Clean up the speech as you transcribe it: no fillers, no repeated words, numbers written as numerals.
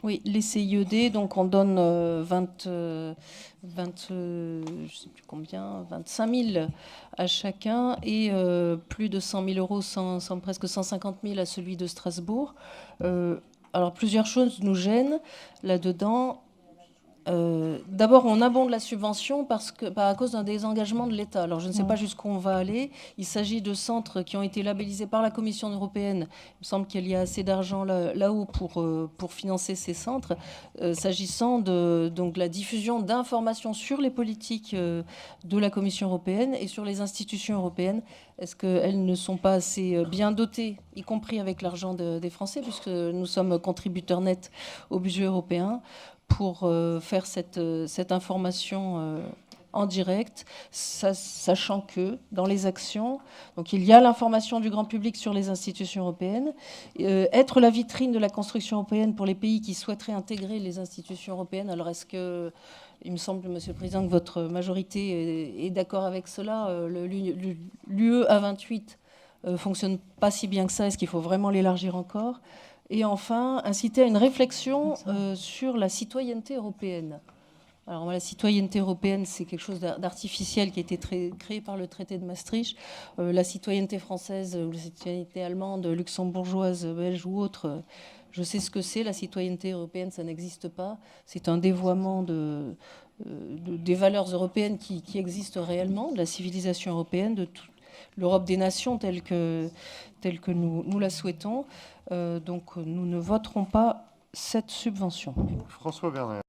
Oui, les CIED, donc on donne 20, je sais plus combien, 25 000 à chacun et plus de 100 000 euros, presque 150 000 à celui de Strasbourg. Euh, alors plusieurs choses nous gênent là-dedans. D'abord, on abonde la subvention à cause d'un désengagement de l'État. Alors, je ne sais pas jusqu'où on va aller. Il s'agit de centres qui ont été labellisés par la Commission européenne. Il me semble qu'il y a assez d'argent là-haut pour financer ces centres. S'agissant de donc, la diffusion d'informations sur les politiques de la Commission européenne et sur les institutions européennes, est-ce qu'elles ne sont pas assez bien dotées, y compris avec l'argent des Français, puisque nous sommes contributeurs nets au budget européen, pour faire cette information en direct, sachant que dans les actions, donc il y a l'information du grand public sur les institutions européennes, être la vitrine de la construction européenne pour les pays qui souhaiteraient intégrer les institutions européennes. Alors est-ce que, il me semble, Monsieur le Président, que votre majorité est d'accord avec cela, l'UE A28 fonctionne pas si bien que ça, est-ce qu'il faut vraiment l'élargir encore? Et enfin, inciter à une réflexion sur la citoyenneté européenne. Alors, la citoyenneté européenne, c'est quelque chose d'artificiel qui a été créé par le traité de Maastricht. La citoyenneté française, ou la citoyenneté allemande, luxembourgeoise, belge ou autre, je sais ce que c'est. La citoyenneté européenne, ça n'existe pas. C'est un dévoiement des valeurs européennes qui existent réellement, de la civilisation européenne, de l'Europe des nations telle que nous la souhaitons. Donc nous ne voterons pas cette subvention. François Bernet.